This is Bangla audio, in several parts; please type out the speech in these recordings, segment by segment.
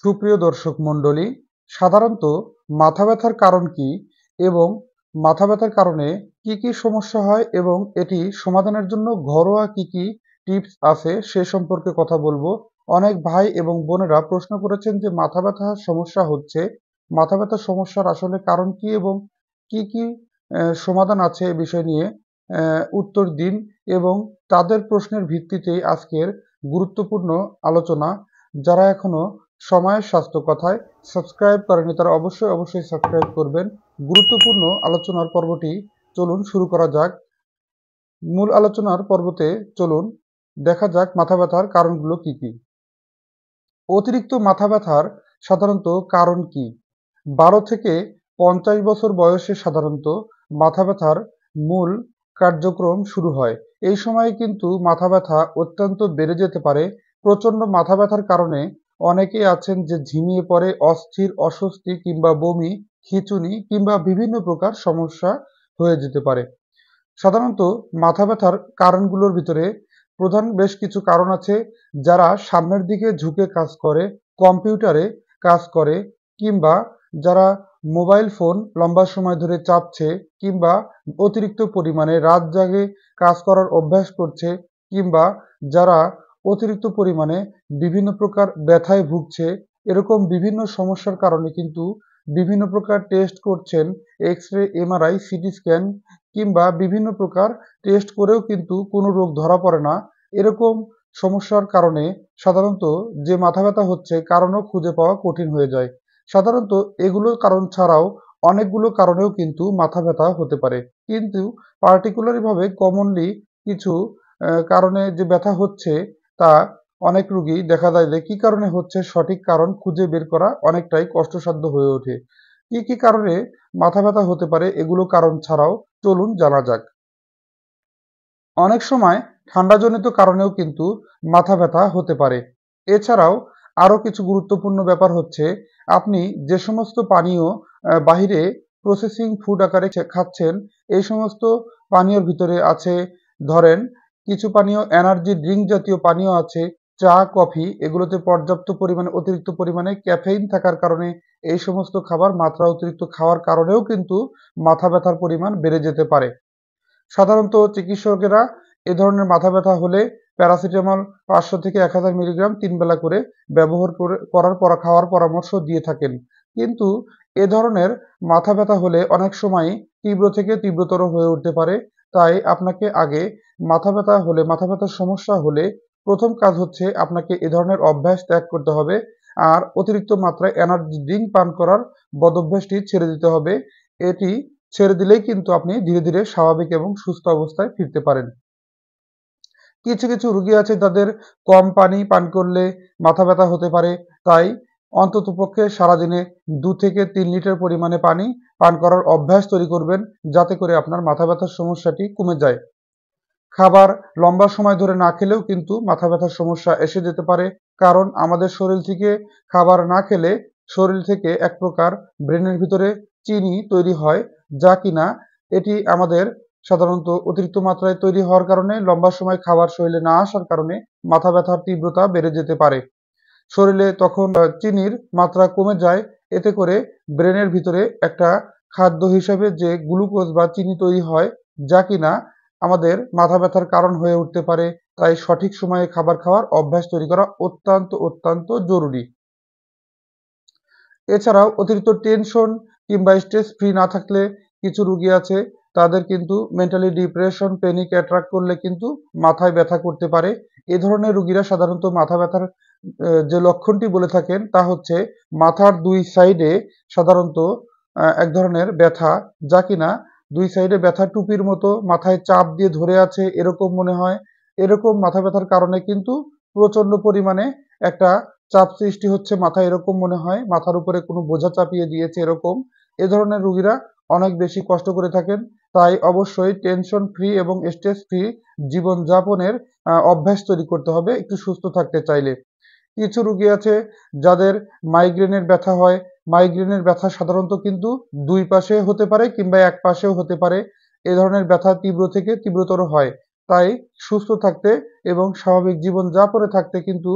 সুপ্রিয় দর্শক মণ্ডলী, সাধারণত মাথা ব্যথার কারণ কি এবং মাথা ব্যথার কারণে কি কি সমস্যা হয় এবং এটি সমাধানের জন্য ঘরোয়া কি কি টিপস আছে সে সম্পর্কে কথা বলবো। অনেক ভাই এবং বোনেরা প্রশ্ন করেছেন যে মাথা ব্যথার সমস্যা হচ্ছে, মাথা ব্যথার সমস্যার আসলে কারণ কি এবং কি কি সমাধান আছে এ বিষয় নিয়ে উত্তর দিন এবং তাদের প্রশ্নের ভিত্তিতেই আজকের গুরুত্বপূর্ণ আলোচনা। যারা এখনো সময়ের স্বাস্থ্য কথায় সাবস্ক্রাইব করেনি তারা অবশ্যই সাবস্ক্রাইব করবেন। গুরুত্বপূর্ণ আলোচনার পর্বটি চলুন শুরু করা যাক। মূল আলোচনার পর্বতে চলুন দেখা যাক মাথা ব্যথার কারণগুলো কি কি। অতিরিক্ত মাথা ব্যথার সাধারণত কারণ কি? 12 থেকে 50 বছর বয়সে সাধারণত মাথা ব্যথার মূল কার্যক্রম শুরু হয়। এই সময়ে কিন্তু মাথা ব্যথা অত্যন্ত বেড়ে যেতে পারে। প্রচণ্ড মাথা ব্যথার কারণে অনেকেই আছেন যে ঝিমিয়ে পড়ে, অস্থির, অস্বস্তি কিংবা বমি, খিঁচুনি কিংবা বিভিন্ন প্রকার সমস্যা হয়ে যেতে পারে। সাধারণত মাথা ব্যথার কারণগুলোর ভিতরে প্রধান বেশ কিছু কারণ আছে। যারা সামনের দিকে ঝুঁকে কাজ করে, কম্পিউটারে কাজ করে কিংবা যারা মোবাইল ফোন লম্বা সময় ধরে চাপছে কিংবা অতিরিক্ত পরিমাণে রাত জাগে কাজ করার অভ্যাস করছে কিংবা যারা অতিরিক্ত পরিমাণে বিভিন্ন প্রকার ব্যথায় ভুগছে, এরকম বিভিন্ন সমস্যার কারণে কিন্তু বিভিন্ন প্রকার টেস্ট করছেন, এক্স-রে, এমআরআই, সিটি স্ক্যান কিংবা বিভিন্ন প্রকার টেস্ট করেও কিন্তু কোনো রোগ ধরা পড়ে না। এরকম সমস্যার কারণে সাধারণত যে মাথা ব্যথা হচ্ছে কারণও খুঁজে পাওয়া কঠিন হয়ে যায়। সাধারণত এগুলোর কারণ ছাড়াও অনেকগুলো কারণেও কিন্তু মাথা ব্যথা হতে পারে। কিন্তু পার্টিকুলারলি ভাবে কমনলি কিছু কারণে যে ব্যথা হচ্ছে তা অনেক রোগী দেখা যায় যে কি কারণে হচ্ছে সঠিক কারণ খুঁজে বের করা অনেকটাই কষ্টসাধ্য হয়ে ওঠে। কি কি কারণে মাথা ব্যথা হতে পারে এগুলো কারণ ছাড়াও চলুন জানা যাক। অনেক সময় ঠান্ডাজনিত কারণেও কিন্তু মাথা ব্যথা হতে পারে। এছাড়াও আরও কিছু গুরুত্বপূর্ণ ব্যাপার হচ্ছে আপনি যে সমস্ত পানীয় বাহিরে প্রসেসিং ফুড আকারে খাচ্ছেন, এই সমস্ত পানীয়র ভিতরে আছে ধরেন কিছু পানীয় এনার্জি ড্রিঙ্ক জাতীয় পানীয় আছে, চা, কফি এগুলোতে পর্যাপ্ত পরিমাণে অতিরিক্ত পরিমাণে ক্যাফেইন থাকার কারণে এই সমস্ত খাবার মাত্রা অতিরিক্ত খাওয়ার কারণেও কিন্তু মাথা ব্যথার পরিমাণ বেড়ে যেতে পারে। সাধারণত চিকিৎসকেরা এ ধরনের মাথা ব্যথা হলে প্যারাসিটামল 500 থেকে 1000 মিলিগ্রাম 3 বেলা করে ব্যবহার করার পর খাওয়ার পরামর্শ দিয়ে থাকেন। কিন্তু এ ধরনের মাথা ব্যথা হলে অনেক সময় তীব্র থেকে তীব্রতর হয়ে উঠতে পারে। তাই আপনাকে আগে মাথা ব্যথা হলে, মাথা ব্যথার সমস্যা হলে প্রথম কাজ হচ্ছে আপনাকে এ ধরনের অভ্যাস ত্যাগ করতে হবে। আর অতিরিক্ত মাত্রায় এনার্জি ড্রিঙ্ক পান করার বদঅভ্যাসটি ছেড়ে দিতে হবে। এটি ছেড়ে দিলেই কিন্তু আপনি ধীরে ধীরে স্বাভাবিক এবং সুস্থ অবস্থায় ফিরতে পারেন। কিছু কিছু রোগী আছে যাদের কম পানি পান করলে মাথা ব্যথা হতে পারে। তাই অন্ততপক্ষে সারাদিনে 2 থেকে 3 লিটার পরিমাণে পানি পান করার অভ্যাস তৈরি করবেন, যাতে করে আপনার মাথা ব্যথার সমস্যাটি কমে যায়। খাবার লম্বা সময় ধরে না খেলেও কিন্তু মাথা ব্যথার সমস্যা এসে যেতে পারে। কারণ আমাদের শরীর থেকে খাবার না খেলে শরীর থেকে এক প্রকার ব্রেনের ভিতরে চিনি তৈরি হয়, যা কিনা এটি আমাদের সাধারণত অতিরিক্ত মাত্রায় তৈরি হওয়ার কারণে লম্বা সময় খাবার শরীরে না আসার কারণে মাথা ব্যথার তীব্রতা বেড়ে যেতে পারে। শরীরে তখন চিনির মাত্রা কমে যায়। এতে করে ব্রেনের ভিতরে একটা খাদ্য হিসাবে যে গ্লুকোজ বা চিনি তৈরি হয়, যা কিনা আমাদের মাথা ব্যথার কারণ হয়ে উঠতে পারে। তাই সঠিক সময়ে খাবার খাওয়ার অভ্যাস তৈরি করা অত্যন্ত জরুরি। এছাড়াও অতিরিক্ত টেনশন কিংবা স্ট্রেস ফ্রি না থাকলে কিছু রোগী আছে তাদের কিন্তু মেন্টালি ডিপ্রেশন, প্যানিক অ্যাটাক করলে কিন্তু মাথায় ব্যথা করতে পারে। এ ধরনের রোগীরা সাধারণত মাথা ব্যথার যে লক্ষণটি বলে থাকেন তা হচ্ছে মাথার 2 সাইডে সাধারণত এক ধরনের ব্যথা, যা কিনা 2 সাইডে ব্যথা টুপির মতো মাথায় চাপ দিয়ে ধরে আছে এরকম মনে হয়। এরকম মাথা ব্যথার কারণে কিন্তু প্রচণ্ড পরিমাণে একটা চাপ সৃষ্টি হচ্ছে মাথায় এরকম মনে হয়, মাথার উপরে কোনো বোঝা চাপিয়ে দিয়েছে এরকম। এ ধরনের রোগীরা অনেক বেশি কষ্ট করে থাকেন। তাই অবশ্যই টেনশন ফ্রি এবং স্ট্রেস ফ্রি জীবনযাপনের অভ্যাস তৈরি করতে হবে একটু সুস্থ থাকতে চাইলে। কিছু রোগী আছে যাদের মাইগ্রেনের ব্যথা হয়। মাইগ্রেনের ব্যথা সাধারণত কিন্তু 2 পাশে হতে পারে কিংবা এক পাশেও হতে পারে। এ ধরনের ব্যথা তীব্র থেকে তীব্রতর হয়। তাই সুস্থ থাকতে এবং স্বাভাবিক জীবনযাপনে থাকতে কিন্তু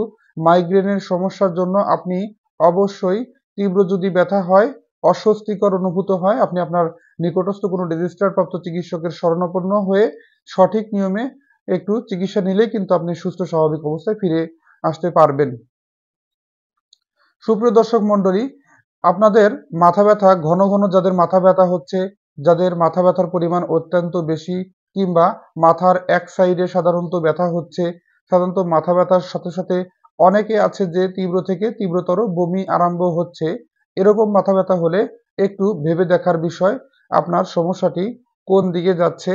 মাইগ্রেনের সমস্যার জন্য আপনি অবশ্যই তীব্র যদি ব্যথা হয়, অস্বস্তিকর অনুভূত হয়, আপনি আপনার নিকটস্থ কোনো রেজিস্টারপ্রাপ্ত চিকিৎসকের শরণাপন্ন হয়ে সঠিক নিয়মে একটু চিকিৎসা নিলেই কিন্তু আপনি সুস্থ স্বাভাবিক অবস্থায় ফিরে আসতে পারবেন। সুপ্রিয় দর্শক মণ্ডলী, আপনাদের মাথা ব্যথা ঘন ঘন যাদের মাথা ব্যথা হচ্ছে, যাদের মাথা ব্যথার পরিমাণ অত্যন্ত বেশি, কিংবা মাথার এক সাইডে সাধারণত ব্যথা হচ্ছে, সাধারণত মাথা ব্যথার সাথে সাথে অনেকে আছে যে তীব্র থেকে তীব্রতর বমি আরম্ভ হচ্ছে, এরকম মাথা ব্যথা হলে একটু ভেবে দেখার বিষয় আপনার সমস্যাটি কোন দিকে যাচ্ছে।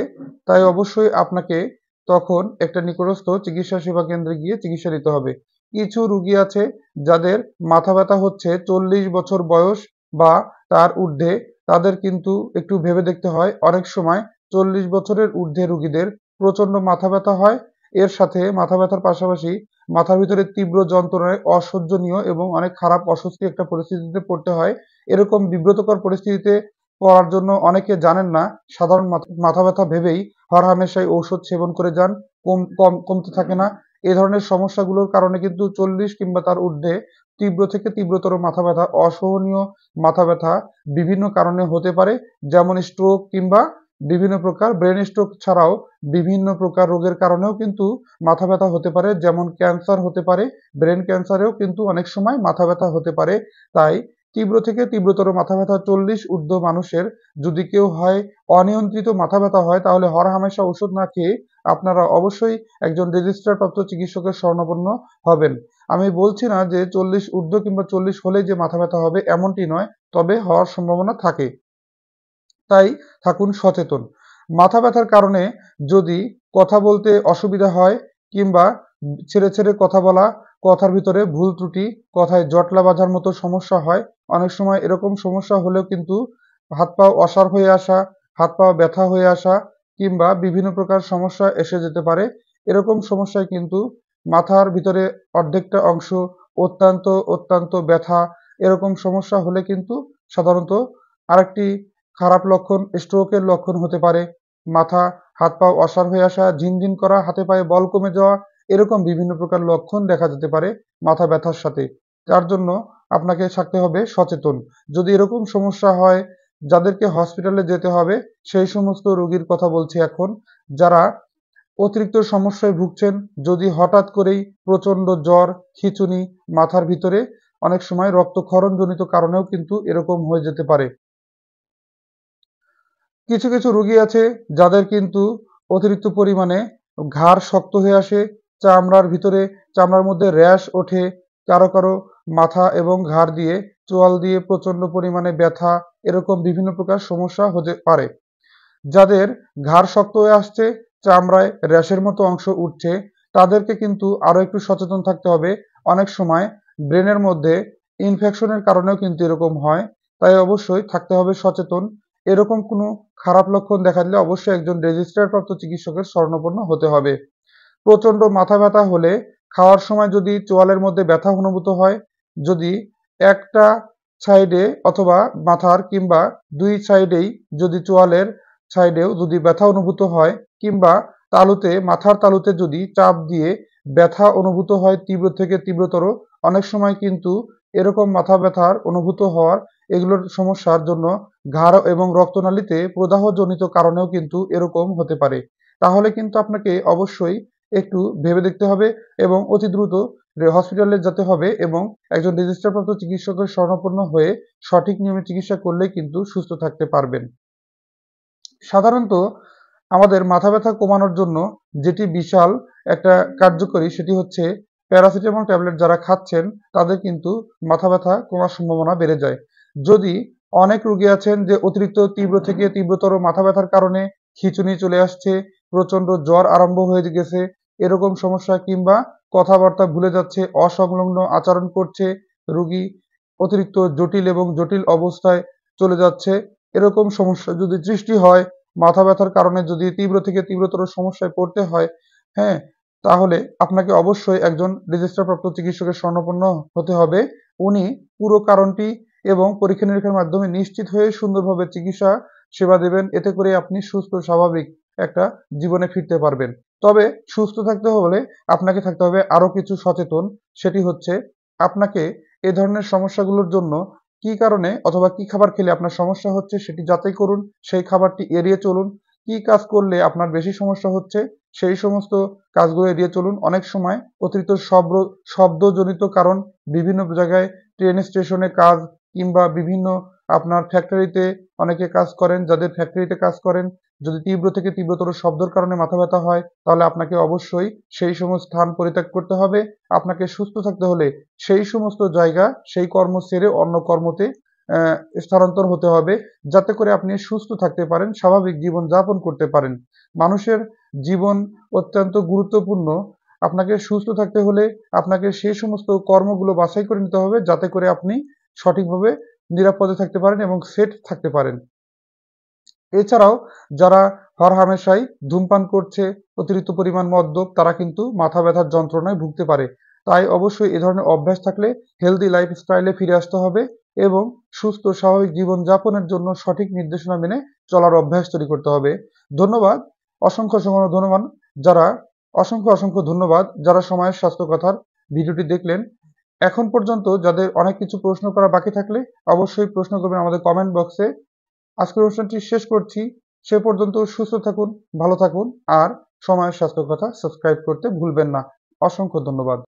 তাই অবশ্যই আপনাকে তখন একটা নিকটস্থ চিকিৎসা সেবা কেন্দ্রে গিয়ে চিকিৎসা নিতে হবে। কিছু রুগী আছে যাদের মাথা ব্যথা হচ্ছে 40 বছর বয়স বা তার ঊর্ধ্বে, তাদের কিন্তু একটু ভেবে দেখতে হয়। অনেক সময় 40 বছরের ঊর্ধ্বে রুগীদের প্রচণ্ড মাথা ব্যথা হয়। এর সাথে মাথা ব্যথার পাশাপাশি মাথার ভিতরে তীব্র যন্ত্রণায় অসহ্যনীয় এবং অনেক খারাপ অস্বস্তি একটা পরিস্থিতিতে পড়তে হয়। এরকম বিব্রতকর পরিস্থিতিতে পড়ার জন্য অনেকে জানেন না, সাধারণ মাথা ব্যথা ভেবেই হরহামেশাই ঔষধ সেবন করে যান, কমতে থাকে না। এ ধরনের সমস্যাগুলোর কারণে কিন্তু 40 কিংবা তার ঊর্ধ্বে তীব্র থেকে তীব্রতর মাথা ব্যথা, অসহনীয় মাথা ব্যথা বিভিন্ন কারণে হতে পারে। যেমন স্ট্রোক কিংবা বিভিন্ন প্রকার ব্রেন স্ট্রোক ছাড়াও বিভিন্ন প্রকার রোগের কারণেও কিন্তু মাথা ব্যথা হতে পারে। যেমন ক্যান্সার হতে পারে, ব্রেন ক্যান্সারেও কিন্তু অনেক সময় মাথা ব্যথা হতে পারে। তাই তীব্র থেকে তীব্রতর মাথা ব্যথা 40 ঊর্ধ্ব মানুষের যদি কেউ হয়, অনিয়ন্ত্রিত মাথা ব্যথা হয়, তাহলে হরহামেশা ওষুধ না খেয়ে আপনারা অবশ্যই একজন রেজিস্টারপ্রাপ্ত চিকিৎসকের শরণাপন্ন হবেন। আমি বলছি না যে 40 ঊর্ধ্ব কিংবা 40 হলেই যে মাথা ব্যথা হবে এমনটি নয়, তবে হওয়ার সম্ভাবনা থাকে। তাই থাকুন সচেতন। মাথা ব্যথার কারণে যদি কথা বলতে অসুবিধা হয়, কিংবা ছেড়ে ছেড়ে কথা বলা, কথার ভিতরে ভুল ত্রুটি, কথায় জটলা বাঁধার মতো সমস্যা হয়, অনেক সময় এরকম সমস্যা হলেও কিন্তু হাত পা অসাড় হয়ে আসা, হাত পা ব্যথা হয়ে আসা, কিংবা বিভিন্ন প্রকার সমস্যা এসে যেতে পারে। এরকম সমস্যায় কিন্তু মাথার ভিতরে অর্ধেকটা অংশ অত্যন্ত অত্যন্ত ব্যথা, এরকম সমস্যা হলে কিন্তু সাধারণত আরেকটি খারাপ লক্ষণ স্ট্রোকের লক্ষণ হতে পারে। মাথা, হাত পা অসাড় হয়ে আসা, ঝিনঝিন করা, হাতে পায়ে বল কমে যাওয়া, এরকম বিভিন্ন প্রকার লক্ষণ দেখা যেতে পারে মাথা ব্যথার সাথে। যার জন্য আপনাকে থাকতে হবে সচেতন। যদি এরকম সমস্যা হয়, যাদেরকে হসপিটালে যেতে হবে, সেই সমস্ত রোগীর কথা বলছি এখন, যারা অতিরিক্ত সমস্যায় ভুগছেন। যদি হঠাৎ করেই প্রচণ্ড জ্বর, খিঁচুনি, মাথার ভিতরে অনেক সময় রক্তক্ষরণজনিত কারণেও কিন্তু এরকম হয়ে যেতে পারে। কিছু কিছু রোগী আছে যাদের কিন্তু অতিরিক্ত পরিমাণে ঘাড় শক্ত হয়ে আসে, চামড়ার ভিতরে, চামড়ার মধ্যে র্যাশ ওঠে, কারো কারো মাথা এবং ঘাড় দিয়ে, চোয়াল দিয়ে প্রচণ্ড পরিমাণে ব্যথা, এরকম বিভিন্ন প্রকার সমস্যা হতে পারে। যাদের ঘাড় শক্ত হয়ে আসছে, চামড়ায় র্যাশের মতো অংশ উঠছে, তাদেরকে কিন্তু আরো একটু সচেতন থাকতে হবে। অনেক সময় ব্রেনের মধ্যে ইনফেকশনের কারণেও কিন্তু এরকম হয়। তাই অবশ্যই থাকতে হবে সচেতন। এরকম কোনো খারাপ লক্ষণ দেখা দিলে অবশ্যই একজন রেজিস্ট্রারপ্রাপ্ত চিকিৎসকের শরণাপন্ন হতে হবে। প্রচণ্ড মাথা ব্যথা হলে খাওয়ার সময় যদি চোয়ালের মধ্যে ব্যথা অনুভূত হয়, যদি একটা সাইডে অথবা মাথার কিংবা দুই সাইডেই, যদি চোয়ালের সাইডেও যদি ব্যথা অনুভূত হয়, কিংবা তালুতে, মাথার তালুতে যদি চাপ দিয়ে ব্যথা অনুভূত হয় তীব্র থেকে তীব্রতর, অনেক সময় কিন্তু এরকম মাথা ব্যথার অনুভূত হওয়ার এগুলোর সমস্যার জন্য ঘাড় এবং রক্তনালীতে প্রদাহজনিত কারণেও কিন্তু এরকম হতে পারে। তাহলে কিন্তু আপনাকে অবশ্যই একটু ভেবে দেখতে হবে এবং অতি দ্রুত হসপিটালে যেতে হবে এবং একজন রেজিস্টারপ্রাপ্ত চিকিৎসকের শরণাপন্ন হয়ে সঠিক নিয়মে চিকিৎসা করলেই কিন্তু সুস্থ থাকতে পারবেন। সাধারণত আমাদের মাথা ব্যথা কমানোর জন্য যেটি বিশাল একটা কার্যকরী, সেটি হচ্ছে প্যারাসিটামল ট্যাবলেট যারা খাচ্ছেন তাদের কিন্তু মাথা ব্যথা কমার সম্ভাবনা বেড়ে যায়। যদি অনেক রোগী আছেন যে অতিরিক্ত তীব্র থেকে তীব্রতর মাথা ব্যথার কারণে খিঁচুনি চলে আসছে, প্রচণ্ড জ্বর আরম্ভ হয়ে গেছে, এরকম সমস্যা, কিংবা কথাবার্তা ভুলে যাচ্ছে, অসংলগ্ন আচরণ করছে, রোগী অতিরিক্ত জটিল এবং জটিল অবস্থায় চলে যাচ্ছে, এরকম সমস্যা যদি সৃষ্টি হয়, মাথা ব্যথার কারণে যদি তীব্র থেকে তীব্রতর সমস্যায় পড়তে হয়, হ্যাঁ, তাহলে আপনাকে অবশ্যই একজন রেজিস্টারপ্রাপ্ত চিকিৎসকের শরণাপন্ন হতে হবে। উনি পুরো কারণটি এবং পরীক্ষা নিরীক্ষার মাধ্যমে নিশ্চিত হয়ে সুন্দরভাবে চিকিৎসা সেবা দেবেন। এতে করে আপনি সুস্থ স্বাভাবিক একটা জীবনে ফিরতে পারবেন। তবে সুস্থ থাকতে হলে আপনাকে থাকতে হবে আরো কিছু সচেতন। সেটি হচ্ছে আপনাকে এ ধরনের সমস্যাগুলোর জন্য কি কারণে অথবা কি খাবার খেলে আপনার সমস্যা হচ্ছে সেটি যাচাই করুন, সেই খাবারটি এড়িয়ে চলুন। কি কাজ করলে আপনার বেশি সমস্যা হচ্ছে সেই সমস্ত কাজগুলো এড়িয়ে চলুন। অনেক সময় অতিরিক্ত শব্দজনিত কারণ, বিভিন্ন জায়গায় ট্রেন স্টেশনে কাজ কিংবা বিভিন্ন আপনার ফ্যাক্টরিতে অনেকে কাজ করেন, যাদের ফ্যাক্টরিতে কাজ করেন, যদি তীব্র থেকে তীব্রতর শব্দের কারণে মাথা ব্যথা হয় তাহলে আপনাকে অবশ্যই সেই সমস্ত স্থান পরিত্যাগ করতে হবে। আপনাকে সুস্থ থাকতে হলে সেই সমস্ত জায়গা, সেই কর্ম ছেড়ে অন্য কর্মতে স্থানান্তর হতে হবে, যাতে করে আপনি সুস্থ থাকতে পারেন, স্বাভাবিক জীবন যাপন করতে পারেন। মানুষের জীবন অত্যন্ত গুরুত্বপূর্ণ। আপনাকে সুস্থ থাকতে হলে আপনাকে সেই সমস্ত কর্মগুলো বাছাই করে নিতে হবে, যাতে করে আপনি সঠিকভাবে নিরাপদে থাকতে পারেন এবং সেট থাকতে পারেন। এছাড়াও যারা হরহামেশাই ধূমপান করছে, অতিরিক্ত পরিমাণ মদ্যপ, তারা কিন্তু মাথা ব্যথার যন্ত্রণায় ভুগতে পারে। তাই অবশ্যই এ ধরনের অভ্যাস থাকলে হেলদি লাইফস্টাইলে ফিরে আসতে হবে এবং সুস্থ স্বাভাবিক জীবনযাপনের জন্য সঠিক নির্দেশনা মেনে চলার অভ্যাস তৈরি করতে হবে। ধন্যবাদ। অসংখ্য ধন্যবাদ যারা অসংখ্য ধন্যবাদ যারা সময়ের স্বাস্থ্য কথার ভিডিওটি দেখলেন। এখন পর্যন্ত যাদের অনেক কিছু প্রশ্ন করা বাকি থাকলে অবশ্যই প্রশ্ন করবেন আমাদের কমেন্ট বক্সে। আজকের অনুষ্ঠানটি শেষ করছি। সে পর্যন্ত সুস্থ থাকুন, ভালো থাকুন আর সময়ের স্বাস্থ্য কথা সাবস্ক্রাইব করতে ভুলবেন না। অসংখ্য ধন্যবাদ।